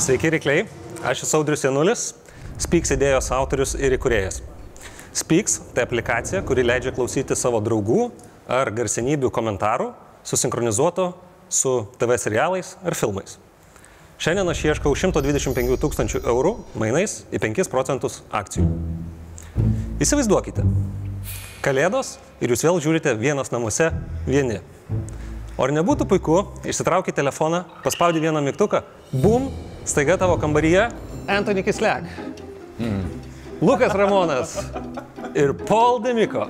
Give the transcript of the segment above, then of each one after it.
Sveiki, rykliai. Aš esu Audrius Janulis, Speaks idėjos autorius ir įkūrėjas. Speaks tai aplikacija, kuri leidžia klausyti savo draugų ar garsenybių komentarų susinchronizuoto su TV serialais ar filmais. Šiandien aš ieškau 125 000 eurų mainais į 5% akcijų. Įsivaizduokite, Kalėdos ir jūs vėl žiūrite vienas namuose vieni. O ar nebūtų puiku, išsitrauki telefoną, paspaudi vieną mygtuką, bum, staiga tavo kambaryje Anthony Kislek, Lukas Ramonas ir Paul Demiko.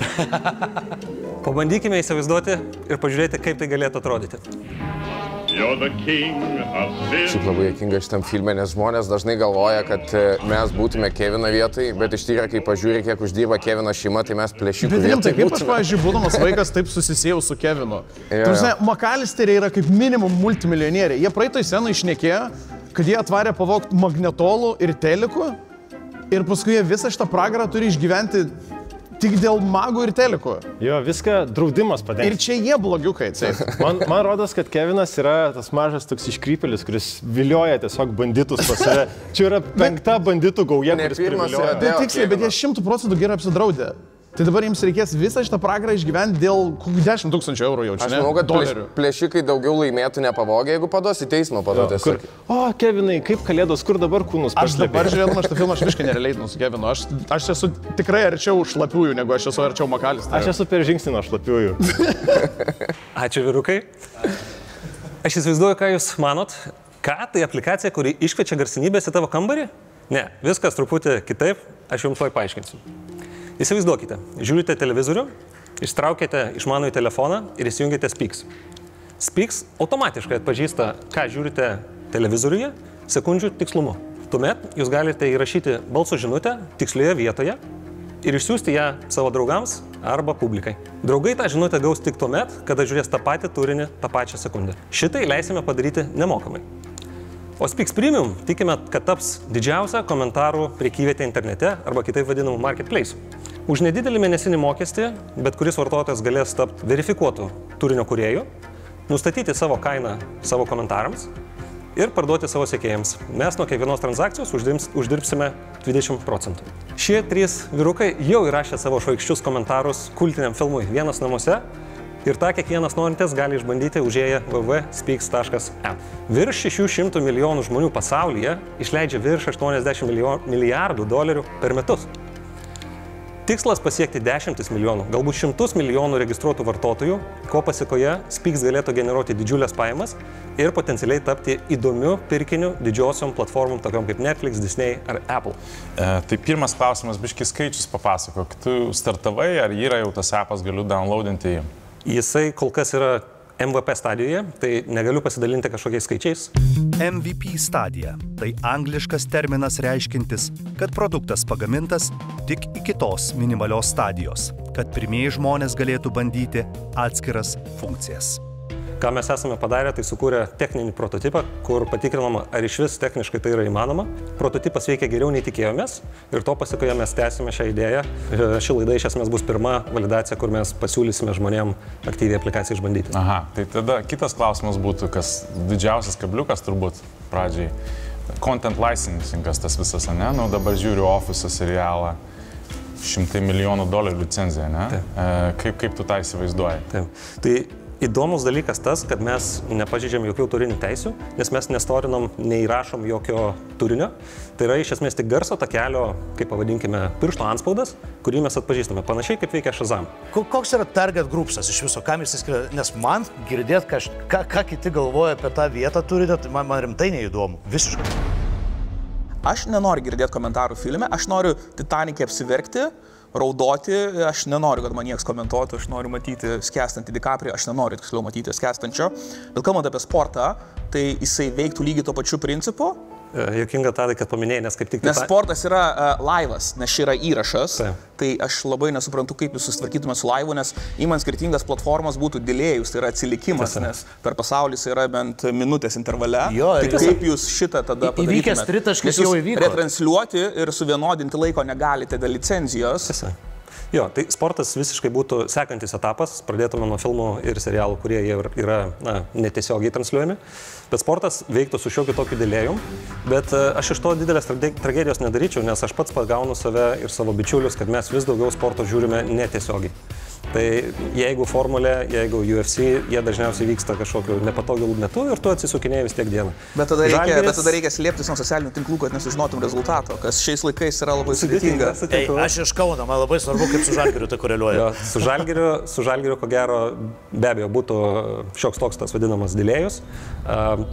Pabandykime įsivaizduoti ir pažiūrėti, kaip tai galėtų atrodyti. Šiaip labai juokinga šitam filme, nes žmonės dažnai galvoja, kad mes būtume Kevino vietoj, bet iš tikrųjų, kai pažiūrė, kiek uždirba Kevino šeima, tai mes plėšikų vietoj būtume. Kaip aš, pavyzdžiui, būdamas vaikas, taip susisiejau su Kevinu. McAllisteriai yra kaip minimum multimilijonieriai. Jie praeitoj scenai išnekėjo, kad jie atvarė pavogti magnetolų ir telikų ir paskui jie visą šitą pragarą turi išgyventi tik dėl magų ir telikų. Jo, viską draudimas padengia. Ir čia jie blogiukai, tai. Man rodos, kad Kevinas yra tas mažas toks iškrypėlis, kuris vilioja tiesiog banditus pas save. Čia yra 5. banditų gauja, kuris privilioja. Tiksliai, bet jie 100% gerai apsidraudė. Tai dabar jiems reikės visą šitą pragarą išgyventi dėl 10 000 eurų jau čia. Aš manau, kad plėšikai daugiau laimėtų nepavogę, jeigu paduos į teismą paduotės. O, Kevinai, kaip Kalėdos, kur dabar kūnus paslėpė? Aš dabar žiūrėdama šitą filmą, aš visiškai nereleitinu su Kevinu. Aš esu tikrai arčiau šlapiųjų, negu aš esu arčiau McAllisterio. Aš esu per žingsnį nuo šlapiųjų. Ačiū, vyrukai. Aš įsivaizduoju, ką jūs manot. Ką tai aplikacija, kuri iškviečia garsenybės į tavo kambarį? Ne, viskas truputį kitaip, aš jums tuoj paaiškinsiu. Įsivaizduokite, žiūrite televizorių, ištraukite išmanųjį telefoną ir įsijungite Speaks. Speaks automatiškai atpažįsta, ką žiūrite televizoriuje, sekundžių tikslumu. Tuomet jūs galite įrašyti balso žinutę tikslioje vietoje ir išsiųsti ją savo draugams arba publikai. Draugai tą žinutę gaus tik tuomet, kada žiūrės tą patį turinį tą pačią sekundę. Šitai leisime padaryti nemokamai. O Speaks Premium tikime, kad taps didžiausia komentarų prekyvietė internete arba kitaip vadinamų marketplace. Už nedidelį mėnesinį mokestį, bet kuris vartotojas galės tapti verifikuotų turinio kūrėjų, nustatyti savo kainą savo komentarams ir parduoti savo sekėjams. Mes nuo kiekvienos transakcijos uždirbsime 20%. Šie 3 vyrukai jau įrašė savo švaikščius komentarus kultiniam filmui Vienas namuose. Ir tą kiekvienas norintis gali išbandyti užėję www.speaks.m. Virš 600 milijonų žmonių pasaulyje išleidžia virš 80 milijardų dolerių per metus. Tikslas pasiekti 10 milijonų, galbūt 100 milijonų registruotų vartotojų, ko pasiekoje Speaks galėtų generuoti didžiulės pajamas ir potencialiai tapti įdomiu pirkiniu didžiosiom platformom, tokiom kaip Netflix, Disney ar Apple. Tai pirmas klausimas, biški skaičius papasakok. Tu startavai, ar yra jau tas appas, galiu downloadinti jį? Jisai kol kas yra MVP stadijoje, tai negaliu pasidalinti kažkokiais skaičiais. MVP stadija – tai angliškas terminas reiškintis, kad produktas pagamintas tik iki tos minimalios stadijos, kad pirmieji žmonės galėtų bandyti atskiras funkcijas. Ką mes esame padarę, tai sukūrę techninį prototipą, kur patikrinama, ar iš vis techniškai tai yra įmanoma. Prototipas veikia geriau nei tikėjomės ir to pasiekoje mes tęsime šią idėją. Ši laida iš esmės bus pirma validacija, kur mes pasiūlysime žmonėm aktyviai aplikaciją išbandyti. Aha, tai tada kitas klausimas būtų, kas didžiausias kabliukas turbūt pradžiai. Content licensingas tas visas, ne? Nu, dabar žiūriu Office serialą, 100 milijonų dolerių licenziją, ne? Kaip tu tą įsivaizduoji? Taip. Tai įdomus dalykas tas, kad mes nepažeidžiam jokių turinių teisių, nes mes nestorinam, neįrašom jokio turinio. Tai yra iš esmės tik garso takelio, kaip pavadinkime, piršto antspaudas, kurį mes atpažįstame, panašiai kaip veikia Shazam. Koks yra target groupsas iš viso, kam jis skiria? Nes man girdėt, ką kiti galvoja apie tą vietą turinio, tai man rimtai neįdomu. Visiškai. Aš nenoriu girdėti komentarų filme, aš noriu Titanic'e apsiverkti, raudoti, aš nenoriu, kad man nieks komentuotų, aš noriu matyti skęstantį DiCaprio, aš nenoriu tiksliau matyti skęstančio. Bet kalbant apie sportą, tai jisai veiktų lygiai tuo pačiu principu. Jokinga tada, kad paminėjai, nes kaip tik... Nes sportas yra laivas, nes ši yra įrašas, tai aš labai nesuprantu, kaip jūs susitvarkytume su laivu, nes įman skirtingas platformas būtų delėjus, tai yra atsilikimas, nes per pasaulį yra bent minutės intervale. Tai kaip jūs šitą tada padarytumėte? Įvykęs tritaškis jau įvyko. Retransliuoti ir suvienodinti laiko negalite dėl licenzijos. Jo, tai sportas visiškai būtų sekantis etapas, pradėtume nuo filmų ir serialų, kurie yra netiesiogiai transliuojami, bet sportas veiktų su šiokiu tokiu dėlėjum, bet aš iš to didelės tragedijos nedaryčiau, nes aš pats pagaunu save ir savo bičiulius, kad mes vis daugiau sporto žiūrime netiesiogiai. Tai jeigu formulė, jeigu UFC, jie dažniausiai vyksta kažkokiu nepatogiu metu ir tu atsisukinėjai vis tiek dieną. Bet tada reikia slėptis nuo socialinių tinklų, kad nesužinotum rezultato, kas šiais laikais yra labai sudėtinga. Aš iš Kauno, man labai svarbu, kaip su Žalgiriu tai koreliuoja. Su Žalgiriu, ko gero, be abejo, būtų šioks toks tas vadinamas dilėjus.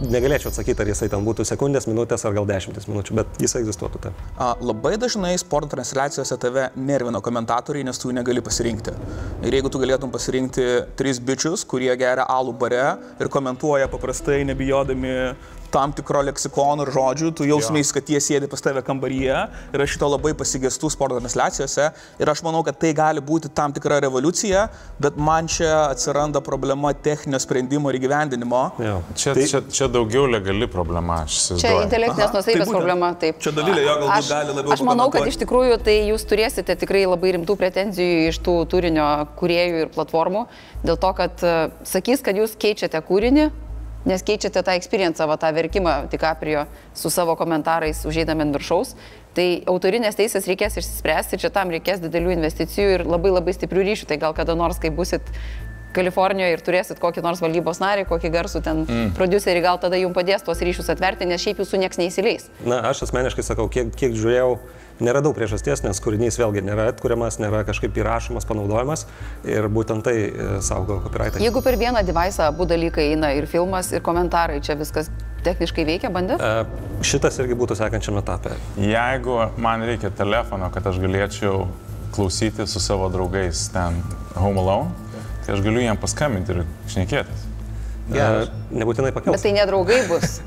Negalėčiau atsakyti, ar jisai ten būtų sekundės, minutės ar gal 10 minučių, bet jis egzistuotų taip. Labai dažnai sporto transliacijose tave nervina komentatoriai, nes tu negali pasirinkti. Ir jeigu tu galėtum pasirinkti 3 bičius, kurie geria alų bare ir komentuoja paprastai, nebijodami tam tikro leksikono ir žodžių, tu jausmės, kad jie sėdi pas tave kambaryje ir aš šito labai pasigestu sporto transliacijose ir aš manau, kad tai gali būti tam tikra revoliucija, bet man čia atsiranda problema techninio sprendimo ir įgyvendinimo. Čia daugiau legali problema, aš įsivaizduoju. Čia intelektinės nuosavybės problema, taip. Čia Dovilė jo galbūt gali labiau pakomentuoti. Aš manau, kad iš tikrųjų tai jūs turėsite tikrai labai rimtų pretenzijų iš tų turinio kūrėjų ir platformų, dėl to, kad sakys, kad jūs keičiate kūrinį, nes keičiate tą experience, tą verkimą DiCaprio su savo komentarais užeidami ant viršaus, tai autorinės teisės reikės išspręsti, čia tam reikės didelių investicijų ir labai labai stiprių ryšių, tai gal kada nors, kai busit Kalifornijoje ir turėsit kokį nors valdybos narį, kokį garsų ten producerį, gal tada jums padės tuos ryšius atverti, nes šiaip jūsų nieks neįsileis. Na, aš asmeniškai sakau, kiek žiūrėjau, neradau priežasties, nes kūrinys vėlgi nėra atkuriamas, nėra kažkaip įrašomas, panaudojamas ir būtent tai saugo copyrightą. Jeigu per vieną device'ą abu dalykai eina ir filmas, ir komentarai, čia viskas techniškai veikia, bandė? Šitas irgi būtų sekančiam etapė. Jeigu man reikia telefono, kad aš galėčiau klausyti su savo draugais ten Home Alone, tai aš galiu jiem paskambinti ir šnekėtis. Nebūtinai pakels. Bet tai nedraugai bus.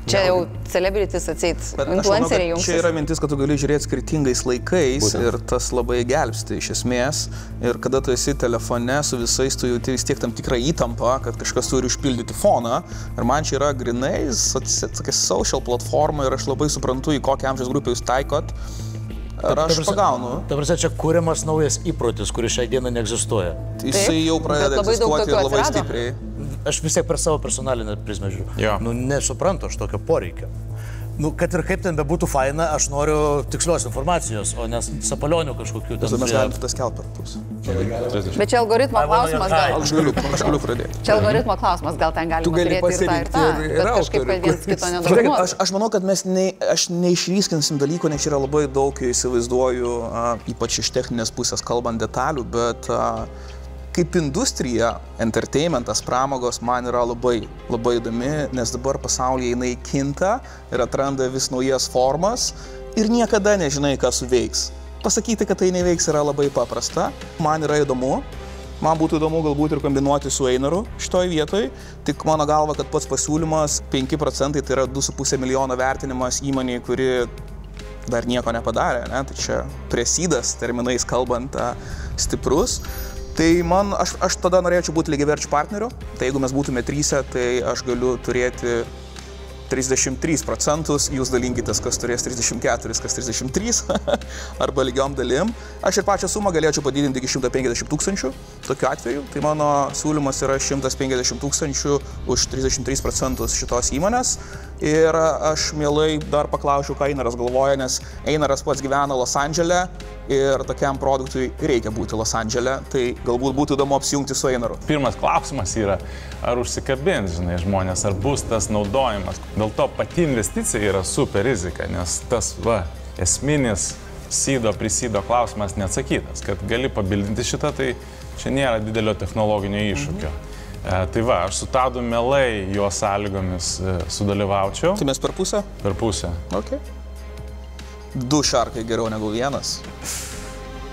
Čia jau celebrities atseit, influenceriai jums. Čia yra mintis, kad tu gali žiūrėti skirtingais laikais ir tas labai gelbsti iš esmės. Ir kada tu esi telefone su visais, tu jauti vis tiek tam tikrą įtampą, kad kažkas turi užpildyti foną. Ir man čia yra grinai tokia social platforma ir aš labai suprantu, į kokią amžiaus grupę jūs taikot. Ar aš pagaunu? Ta prasme, čia kuriamas naujas įprotis, kuris šiai dieną neegzistuoja. Jisai jau pradeda egzistuoti ir labai stipriai. Aš vis tiek per savo personalinę prizmę žiūriu. Nu, nesuprantu aš tokio poreikio. Nu, kad ir kaip ten bebūtų faina, aš noriu tikslios informacijos, o nes sapalionių kažkokių ten. Mes galim tas kelt per pusę. Bet čia algoritmo klausimas gal. Aš galiu pradėti. Čia algoritmo klausimas, gal ten galima turėti ir tą, bet kažkaip viens kito nedominuotų. Aš manau, kad aš neišryskinsim dalykų, nes yra labai daug, įsivaizduoju, ypač iš techninės pusės kalbant detalių, bet kaip industrija, entertainmentas, pramogos man yra labai įdomi, nes dabar pasaulyje jinai kinta ir atranda vis naujas formas ir niekada nežinai, kas suveiks. Pasakyti, kad tai neveiks, yra labai paprasta. Man yra įdomu. Man būtų įdomu galbūt ir kombinuoti su Einaru šitoj vietoj. Tik mano galva, kad pats pasiūlymas 5%, tai yra 2,5 milijono vertinimas įmonėje, kuri dar nieko nepadarė. Ne? Tai čia presidas terminais kalbant stiprus. Tai aš tada norėčiau būti lygiaverčių partnerių, tai jeigu mes būtume 3, tai aš galiu turėti 33%, jūs dalinkitės, kas turės 34, kas 33, arba lygiom dalim. Aš ir pačią sumą galėčiau padidinti iki 150 000, tokiu atveju. Tai mano siūlymas yra 150 000 už 33% šitos įmonės. Ir aš mielai dar paklausiu, ką Einaras galvoja, nes Einaras pats gyvena Los Andžele ir tokiam produktui reikia būti Los Andžele, tai galbūt būtų įdomu apsijungti su Einaru. Pirmas klausimas yra, ar užsikabins, žinai, žmonės, ar bus tas naudojimas. Dėl to pati investicija yra super rizika, nes tas esminis seedo klausimas neatsakytas, kad gali pabildinti šitą, tai čia nėra didelio technologinio iššūkio. Tai va, aš su Tadu mielai jo sąlygomis sudalyvaučiau. Tai mes per pusę? Per pusę. Ok. 2 šarkai geriau negu 1.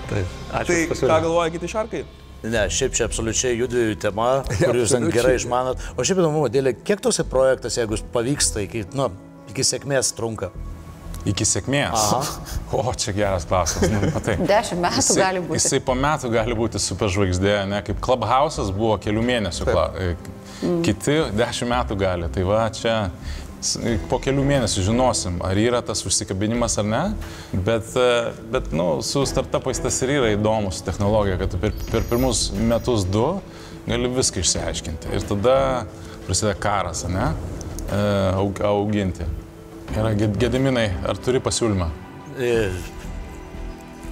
Taip, ačiū. Tai ką galvoja kiti šarkai? Ne, šiaip čia absoliučiai judviejų tema, kur jūs gerai išmanot. O šiaip įdomu, dėlė, kiek tose projektas, jeigu pavyksta, iki sėkmės trunka? Iki sėkmės? O, čia geras klausimas. 10 metų gali būti. Jisai po metų gali būti superžvaigždė, ne? Kaip Clubhouse'as buvo kelių mėnesių. Kiti 10 metų gali. Tai va, čia po kelių mėnesių žinosim, ar yra tas užsikabinimas ar ne, bet su startupais tas ir yra įdomus technologija, kad tu per pirmus metus 2 gali viską išsiaiškinti. Ir tada prasideda karas, ne, auginti. Gediminai, ar turi pasiūlymą?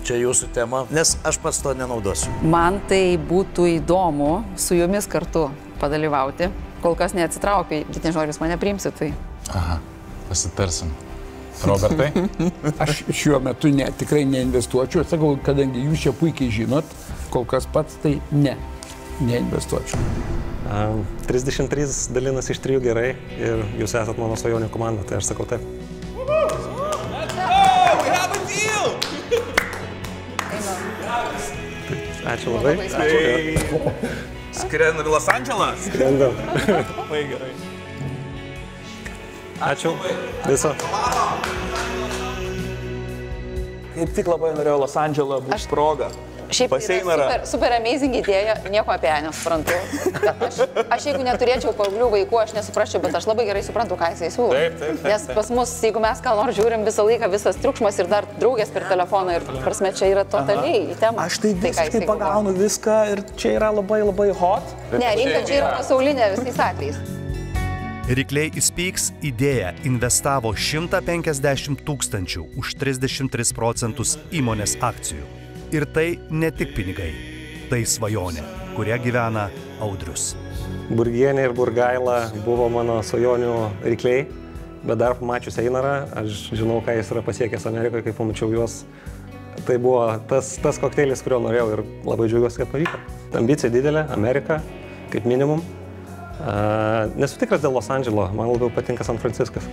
Čia jūsų tema, nes aš pats to nenaudosiu. Man tai būtų įdomu su jumis kartu padalyvauti. Kol kas neatsitraukiu, bet nežinau, ar jūs mane priimsit, tai... Aha, pasitarsim. Robertai? Aš šiuo metu tikrai neinvestuočiau. Sakau, kadangi jūs čia puikiai žinot, kol kas pats tai neinvestuočiau. 33 dalinasi iš 3 gerai ir jūs esat mano svajonių komanda, tai aš sakau taip. Ačiū labai. Skrendam į Los Andželą? Skrendam. Labai gerai. Ačiū. Viso. Kaip tik labai norėjau Los Andželą, bus proga. Šiaip super amazing idėja, nieko apie ją nesuprantu. Aš jeigu neturėčiau paauglių vaikų, aš nesuprasčiau, bet aš labai gerai suprantu, ką jisai siūlo. Taip. Nes pas mus, jeigu mes ką nors žiūrim visą laiką, visas triukšmas ir dar draugės per telefoną ir prasme čia yra totaliai į temą. Aš tai visiškai pagaunu viską ir čia yra labai hot. Ne, rinka čia yra pasaulinė visais atvejais. Rykliai Speaks idėją investavo 150 000 už 33% įmonės akcijų. Ir tai ne tik pinigai, tai svajonė, kuria gyvena Audrius. Burgienė ir Burgaila buvo mano svajonių rykliai, bet dar pamačius Einarą, aš žinau, ką jis yra pasiekęs Amerikoje, kai pamačiau juos. Tai buvo tas kokteilis, kurio norėjau ir labai džiaugiuosi, kad pavyko. Ambicija didelė, Amerika, kaip minimum. Nesu tikras dėl Los Andželo, man labiau patinka San Franciskas.